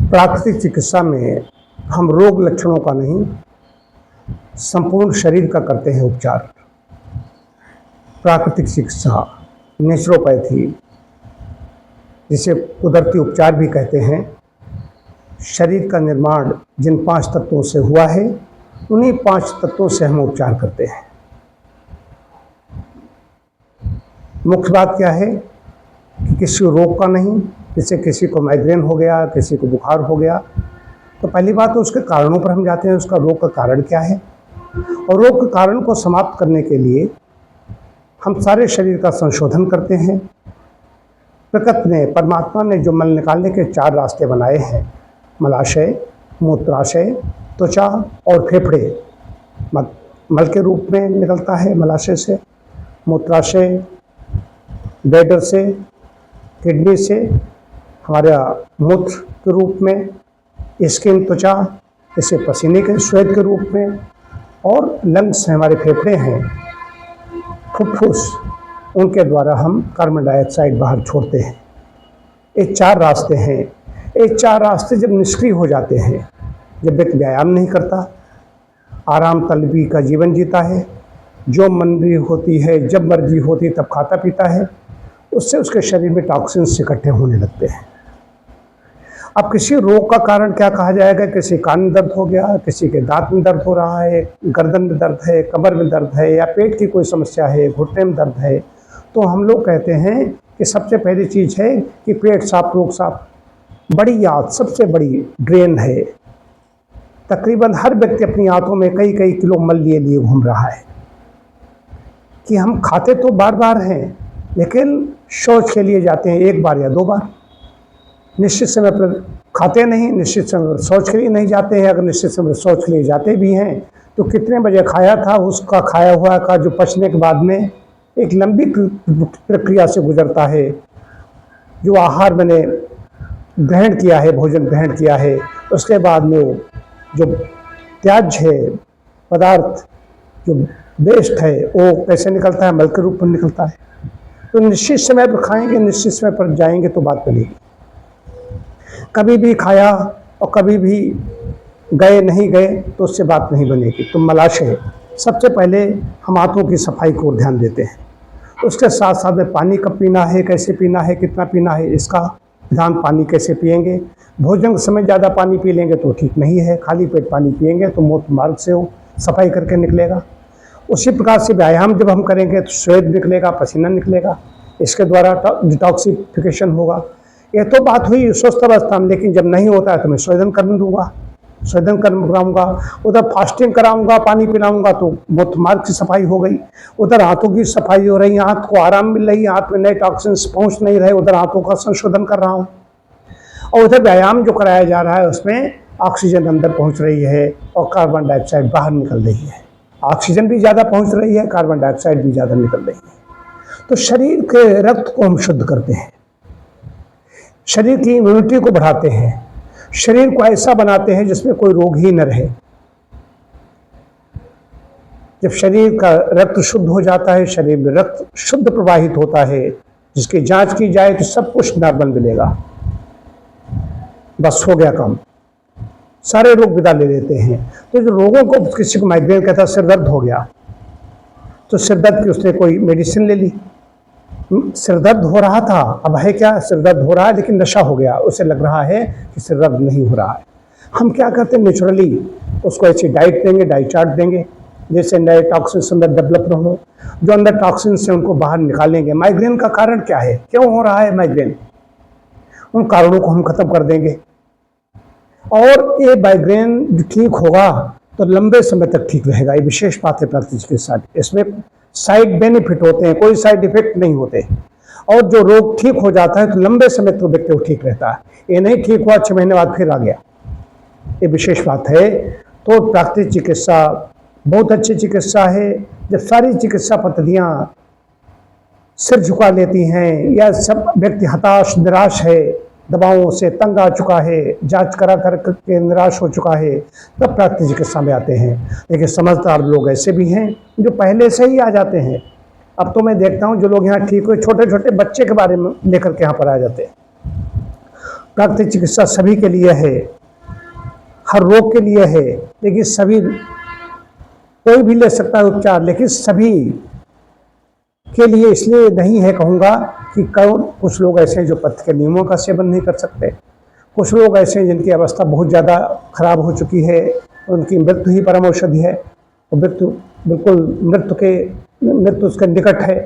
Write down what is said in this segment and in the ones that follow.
प्राकृतिक चिकित्सा में हम रोग लक्षणों का नहीं, संपूर्ण शरीर का करते हैं उपचार। प्राकृतिक चिकित्सा, नेचुरोपैथी, जिसे कुदरती उपचार भी कहते हैं, शरीर का निर्माण जिन 5 तत्वों से हुआ है, उन्हीं 5 तत्वों से हम उपचार करते हैं। मुख्य बात क्या है कि किसी रोग का नहीं, जैसे किसी को माइग्रेन हो गया, किसी को बुखार हो गया, तो पहली बात तो उसके कारणों पर हम जाते हैं, उसका रोग का कारण क्या है, और रोग के कारण को समाप्त करने के लिए हम सारे शरीर का संशोधन करते हैं। प्रकृति ने, परमात्मा ने जो मल निकालने के 4 रास्ते बनाए हैं, मलाशय, मूत्राशय, त्वचा और फेफड़े। मल के रूप में निकलता है मलाशय से, मूत्राशय ब्लैडर से, किडनी से, हमारा मूत्र के रूप में, स्किन त्वचा, इसे पसीने के स्वेद के रूप में, और लंग्स हमारे फेफड़े हैं, फुफ्फुस, उनके द्वारा हम कार्बन डाइऑक्साइड बाहर छोड़ते हैं। ये 4 रास्ते हैं। ये 4 रास्ते जब निष्क्रिय हो जाते हैं, जब व्यक्ति व्यायाम नहीं करता, आराम तलबी का जीवन जीता है, जो मर्जी होती है, जब मर्जी होती है तब खाता पीता है, उससे उसके शरीर में टॉक्सिन्स इकट्ठे होने लगते हैं। अब किसी रोग का कारण क्या कहा जाएगा? किसी कान में दर्द हो गया, किसी के दांत में दर्द हो रहा है, गर्दन में दर्द है, कमर में दर्द है, या पेट की कोई समस्या है, घुटने में दर्द है, तो हम लोग कहते हैं कि सबसे पहली चीज़ है कि पेट साफ, रोग साफ। बड़ी आंत सबसे बड़ी ड्रेन है। तकरीबन हर व्यक्ति अपनी आंतों में कई कई किलो मल लिए लिए घूम रहा है कि हम खाते तो बार बार हैं, लेकिन शौच के लिए जाते हैं 1 बार या 2 बार। निश्चित समय पर खाते नहीं, निश्चित समय पर शौच के लिए नहीं जाते हैं। अगर निश्चित समय पर शौच के लिए जाते भी हैं तो कितने बजे खाया था, उसका खाया हुआ का जो पचने के बाद में एक लंबी प्रक्रिया से गुजरता है। जो आहार मैंने ग्रहण किया है, भोजन ग्रहण किया है, उसके बाद में वो जो त्याज्य है पदार्थ, जो वेस्ट है, वो कैसे निकलता है? मल के रूप में निकलता है। तो निश्चित समय पर खाएंगे, निश्चित समय पर जाएंगे तो बात बनेगी। कभी भी खाया और कभी भी गए नहीं गए तो उससे बात नहीं बनेगी। तो मलाशय, सबसे पहले हम हाथों की सफाई को ध्यान देते हैं। उसके साथ साथ में पानी कब पीना है, कैसे पीना है, कितना पीना है, इसका ध्यान। पानी कैसे पिएंगे? भोजन के समय ज़्यादा पानी पी लेंगे तो ठीक नहीं है। खाली पेट पानी पिएंगे तो मूत्र मार्ग से वो सफाई करके निकलेगा। उसी प्रकार से व्यायाम जब हम करेंगे तो स्वेद निकलेगा, पसीना निकलेगा, इसके द्वारा डिटॉक्सिफिकेशन होगा। ये तो बात हुई स्वस्थ अवस्था में, लेकिन जब नहीं होता है तो मैं स्वेदन करने दूंगा, स्वेदन कराऊंगा, उधर फास्टिंग कराऊंगा, पानी पिलाऊंगा तो मूत्र मार्ग की सफाई हो गई, उधर हाथों की सफाई हो रही, हाथ को आराम मिल रही, हाथ में नए टॉक्सिन्स पहुंच नहीं रहे, उधर हाथों का संशोधन कर रहा हूँ। और उधर व्यायाम जो कराया जा रहा है उसमें ऑक्सीजन अंदर पहुँच रही है और कार्बन डाइऑक्साइड बाहर निकल रही है। ऑक्सीजन भी ज़्यादा पहुँच रही है, कार्बन डाइऑक्साइड भी ज़्यादा निकल रही है। तो शरीर के रक्त को हम शुद्ध करते हैं, शरीर की इम्यूनिटी को बढ़ाते हैं, शरीर को ऐसा बनाते हैं जिसमें कोई रोग ही न रहे। जब शरीर का रक्त शुद्ध हो जाता है, शरीर में रक्त शुद्ध प्रवाहित होता है, जिसकी जांच की जाए तो सब कुछ नॉर्मल मिलेगा। बस हो गया काम, सारे रोग विदा ले लेते हैं। तो जो रोगों को, किसी को माइग्रेन कहता है, सिर दर्द हो गया तो सिर दर्द की उसने कोई मेडिसिन ले ली, सिर दर्द हो रहा था, अब है क्या, सिर दर्द हो रहा है लेकिन नशा हो गया, उसे लग रहा है कि सिर दर्द नहीं हो रहा है। हम क्या करते हैं, नेचुरली उसको ऐसी डाइट देंगे, डाइट चार्ट देंगे, जैसे नए टॉक्सिन्स अंदर डेवलप न हो, जो अंदर टॉक्सिन्स से उनको बाहर निकालेंगे। माइग्रेन का कारण क्या है, क्यों हो रहा है माइग्रेन, उन कारणों को हम खत्म कर देंगे। और ये माइग्रेन ठीक होगा तो लंबे समय तक ठीक रहेगा। ये विशेष बात है प्राकृतिक चिकित्सा की। इसमें साइड बेनिफिट होते हैं, कोई साइड इफेक्ट नहीं होते। और जो रोग ठीक हो जाता है तो लंबे समय तक व्यक्ति को ठीक रहता है। ये नहीं ठीक हुआ 6 महीने बाद फिर आ गया, ये विशेष बात है। तो प्राकृतिक चिकित्सा बहुत अच्छी चिकित्सा है। जब सारी चिकित्सा पद्धतियाँ सिर झुका लेती हैं, या सब व्यक्ति हताश निराश है, दवाओं से तंग आ चुका है, जांच करा कर के निराश हो चुका है, तब प्राकृतिक चिकित्सा में आते हैं। लेकिन समझदार लोग ऐसे भी हैं जो पहले से ही आ जाते हैं। अब तो मैं देखता हूँ जो लोग यहाँ ठीक हुए, छोटे छोटे बच्चे के बारे में लेकर के यहाँ पर आ जाते हैं। प्राकृतिक चिकित्सा सभी के लिए है, हर रोग के लिए है, लेकिन सभी कोई भी ले सकता है उपचार, लेकिन सभी के लिए इसलिए नहीं है कहूँगा कि कुछ लोग ऐसे हैं जो पथ्य के नियमों का सेवन नहीं कर सकते, कुछ लोग ऐसे हैं जिनकी अवस्था बहुत ज़्यादा खराब हो चुकी है, उनकी मृत्यु ही परम औषधि है, और मृत्यु बिल्कुल मृत्यु उसके निकट है,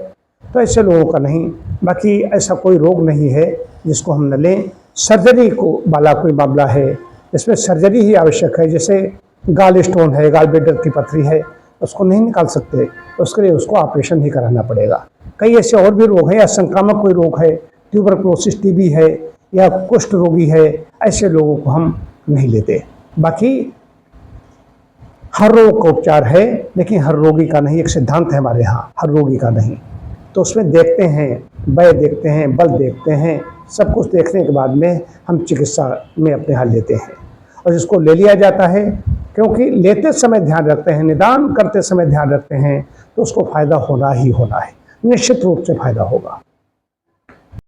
तो ऐसे लोगों का नहीं। बाकी ऐसा कोई रोग नहीं है जिसको हम न लें। सर्जरी को वाला कोई मामला है इसमें सर्जरी ही आवश्यक है, जैसे गाल स्टोन है, गाल ब्लैडर की पथरी है, उसको नहीं निकाल सकते, उसके लिए उसको ऑपरेशन ही कराना पड़ेगा। कई ऐसे और भी रोग हैं, या संक्रामक कोई रोग है, ट्यूबरकुलोसिस टीबी है, या कुष्ठ रोगी है, ऐसे लोगों को हम नहीं लेते। बाकी हर रोग का उपचार है, लेकिन हर रोगी का नहीं। एक सिद्धांत है हमारे यहाँ, हर रोगी का नहीं। तो उसमें देखते हैं, वय देखते हैं, बल देखते हैं, सब कुछ देखने के बाद में हम चिकित्सा में अपने हाथ लेते हैं। और जिसको ले लिया जाता है, क्योंकि लेते समय ध्यान रखते हैं, निदान करते समय ध्यान रखते हैं, तो उसको फायदा होना ही होना है, निश्चित रूप से फायदा होगा।